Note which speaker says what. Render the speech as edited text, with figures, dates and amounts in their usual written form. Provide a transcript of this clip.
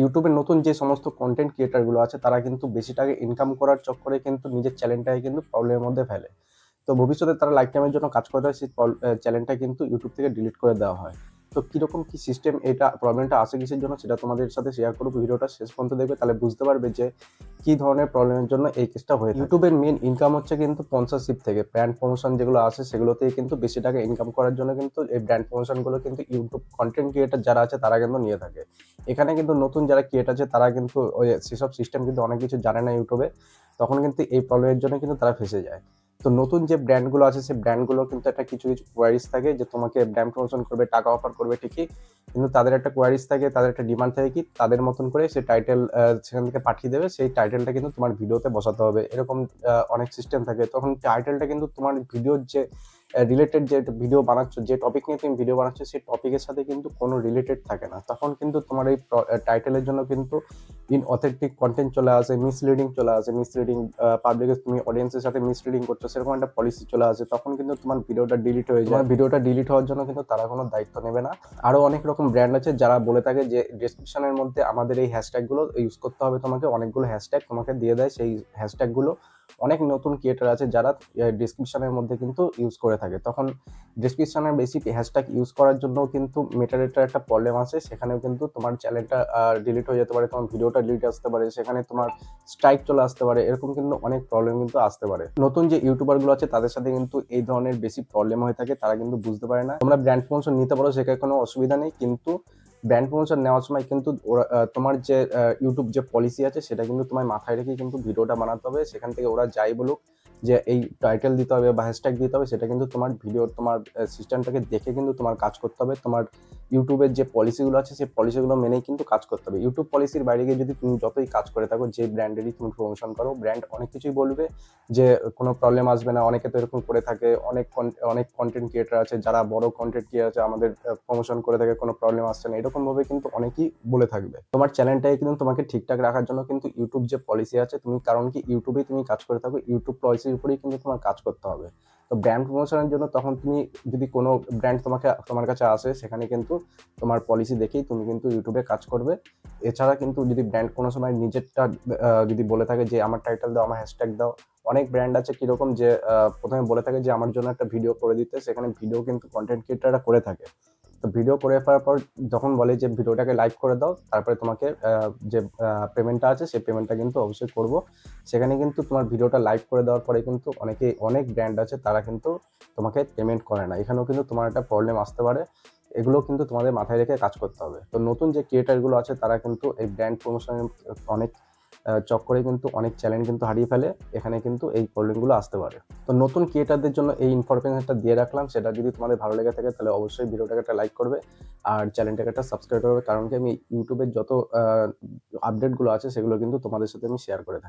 Speaker 1: ইউটিউবের নতুন যে সমস্ত কন্টেন্ট ক্রিয়েটারগুলো আছে তারা কিন্তু বেশি টাকা ইনকাম করার চক্করে কিন্তু নিজের চ্যানেলটাকে কিন্তু প্রবলেমের মধ্যে ফেলে। তো ভবিষ্যতে তারা লাইফ টাইমের জন্য কাজ করতে হয়, সেই চ্যানেলটা কিন্তু ইউটিউব থেকে ডিলিট করে দেওয়া হয়। তো কিরকম কি সিস্টেম, এটা প্রবলেমটা আসে কিসের জন্য সেটা তোমাদের সাথে শেয়ার করবো। ভিডিওটা শেষ পর্যন্ত দেখবে, তাহলে বুঝতে পারবে যে কি ধরনের প্রবলেমের জন্য এই কেসটা হয়ে থাকে। ইউটিউবের মেন ইনকাম হচ্ছে কিন্তু স্পন্সরশিপ থেকে, ব্র্যান্ড প্রমোশন যেগুলো আসে সেগুলো থেকে কিন্তু বেশি টাকা ইনকাম করার জন্য কিন্তু এই ব্র্যান্ড প্রমোশনগুলো কিন্তু ইউটিউব কন্টেন্ট ক্রিয়েটার যারা আছে তারা কিন্তু নিয়ে থাকে। এখানে কিন্তু নতুন যারা ক্রিয়েটার আছে তারা কিন্তু ওই সেসব সিস্টেম কিন্তু অনেক কিছু জানে না ইউটিউবে, তখন কিন্তু এই প্রবলেমের জন্য কিন্তু তারা ফেঁসে যায়। তো নতুন যে ব্র্যান্ডগুলো আছে সেই ব্র্যান্ডগুলো কিন্তু একটা কিছু কিছু কোয়ারিজ থাকে যে তোমাকে ব্র্যান্ড প্রমোশন করবে, টাকা অফার করবে ঠিকই, কিন্তু তাদের একটা কোয়ারিজ থাকে, তাদের একটা ডিমান্ড থাকে কি তাদের মতন করে সে টাইটেল সেখান থেকে পাঠিয়ে দেবে, সেই টাইটেলটা কিন্তু তোমার ভিডিওতে বসাতে হবে, এরকম অনেক সিস্টেম থাকে। তখন টাইটেলটা কিন্তু তোমার ভিডিওর যে রিলেটেড যে ভিডিও বানাচ্ছ, যে টপিক নিয়ে তুমি ভিডিও বানাচ্ছ সেই টপিকের সাথে কিন্তু কোনো রিলেটেড থাকে না, তখন কিন্তু তোমার এই টাইটেলের জন্য কিন্তু ইনঅথেন্টিক কন্টেন্ট চলে আসে, মিসলিডিং চলে আসে, মিসলিডিং পাবলিকের, তুমি অডিয়েন্সের সাথে মিসলিডিং করছো সেরকম একটা পলিসি চলে আসে, তখন কিন্তু তোমার ভিডিওটা ডিলিট হয়ে যায়। তোমার ভিডিওটা ডিলিট হওয়ার জন্য কিন্তু তারা কোনো দায়িত্ব নেবে না। আরো অনেক রকম ব্র্যান্ড আছে যারা বলে থাকে যে ডেসক্রিপশনের মধ্যে আমাদের এই হ্যাশট্যাগুলো ইউজ করতে হবে, তোমাকে অনেকগুলো হ্যাশট্যাগ তোমাকে দিয়ে দেয়, সেই হ্যাশট্যাগুলো অনেক নতুন ক্রিয়েটার আছে যারা ডেসক্রিপশনের মধ্যে কিন্তু ইউজ করে থাকে। তখন ডেসক্রিপশনের বেশি হ্যাশট্যাগ ইউজ করার জন্য কিন্তু মেটাডেটার একটা প্রবলেম আছে, সেখানেও কিন্তু তোমার চ্যানেলটা ডিলিট হয়ে যেতে পারে, তোমার ভিডিওটা ডিলিট আসতে পারে, সেখানে তোমার স্ট্রাইক চলে আসতে পারে, এরকম কিন্তু অনেক প্রবলেম কিন্তু আসতে পারে। নতুন যে ইউটিউবারগুলো আছে তাদের সাথে কিন্তু এই ধরনের বেশি প্রবলেম হয়ে থাকে, তারা কিন্তু বুঝতে পারে না। তোমরা ব্র্যান্ড প্রমোশন নিতে পারো, সেখানে কোনো অসুবিধা নেই, কিন্তু ব্র্যান্ড প্রমোশন নেওয়ার সময় কিন্তু ওরা তোমার যে ইউটিউব যে পলিসি আছে সেটা কিন্তু তোমার মাথায় রেখে কিন্তু ভিডিওটা বানাতে হবে। সেখান থেকে ওরা যাই বলুক যে এই টাইটেল দিতে হবে বা হ্যাশট্যাগ দিতে হবে, সেটা কিন্তু তোমার ভিডিওর তোমার সিস্টেমটাকে দেখে কিন্তু তোমার কাজ করতে হবে। তোমার ইউটিউবের যে পলিসিগুলো আছে সেই পলিসিগুলো মেনেই কিন্তু কাজ করতে হবে। ইউটিউব পলিসির বাইরে গিয়ে যদি তুমি যতই কাজ করে থাকো, যে ব্র্যান্ডেরই তুমি প্রমোশন করো, ব্র্যান্ড অনেক কিছুই বলবে যে কোনো প্রবলেম আসবে না, অনেকে তো এরকম করে থাকে, অনেক কন্টেন্ট ক্রিয়েটার আছে যারা বড় কন্টেন্ট ক্রিয়েটার আছে, আমাদের প্রমোশন করে থাকে, কোনো প্রবলেম আসছে না, এরকম ভাবে কিন্তু অনেকেই বলে থাকবে। তোমার চ্যানেলটাকে কিন্তু তোমাকে ঠিকঠাক রাখার জন্য কিন্তু ইউটিউব যে পলিসি আছে, তুমি কারণ কি ইউটিউবেই তুমি কাজ করে থাকো, ইউটিউব পলিসির উপরেই কিন্তু তোমার কাজ করতে হবে। তো ব্র্যান্ড প্রমোশনের জন্য তখন তুমি যদি কোনো ব্র্যান্ড তোমার কাছে আসে, সেখানে কিন্তু তোমার পলিসি দেখেই তুমি কিন্তু ইউটিউবে কাজ করবে। এছাড়া কিন্তু যদি ব্র্যান্ড কোনো সময় নিজেরটা যদি বলে থাকে যে আমার টাইটেল দাও, আমার হ্যাশট্যাগ দাও, অনেক ব্র্যান্ড আছে কিরকম যে প্রথমে বলে থাকে যে আমার জন্য একটা ভিডিও করে দিতে, সেখানে ভিডিও কিন্তু কন্টেন্ট ক্রিয়েটাররা করে থাকে। তো ভিডিও করে ফেলার পর যখন বলে যে ভিডিওটাকে লাইক করে দাও, তারপরে তোমাকে যে পেমেন্টটা আছে সেই পেমেন্টটা কিন্তু অবশ্যই করব। সেখানে কিন্তু তোমার ভিডিওটা লাইক করে দেওয়ার পরে কিন্তু অনেক ব্র্যান্ড আছে তারা কিন্তু তোমাকে পেমেন্ট করে না, এখানেও কিন্তু তোমার একটা প্রবলেম আসতে পারে। এগুলো কিন্তু তোমাদের মাথায় রেখে কাজ করতে হবে। তো নতুন যে ক্রিয়েটারগুলো আছে তারা কিন্তু এই ব্র্যান্ড প্রমোশনের অনেক চক্করে কিন্তু অনেক চ্যালেঞ্জ কিন্তু হারিয়ে ফেলে, এখানে কিন্তু এই প্রবলেমগুলো আসতে পারে। তো নতুন ক্রিয়েটারদের জন্য এই ইনফরমেশনটা দিয়ে রাখলাম, সেটা যদি তোমাদের ভালো লেগে থাকে তাহলে অবশ্যই ভিডিওটাকে একটা লাইক করবে আর চ্যানেলটাকে একটা সাবস্ক্রাইব করবে, কারণ কি আমি ইউটিউবের যত আপডেটগুলো আছে সেগুলো কিন্তু তোমাদের সাথে আমি শেয়ার করে থাকি।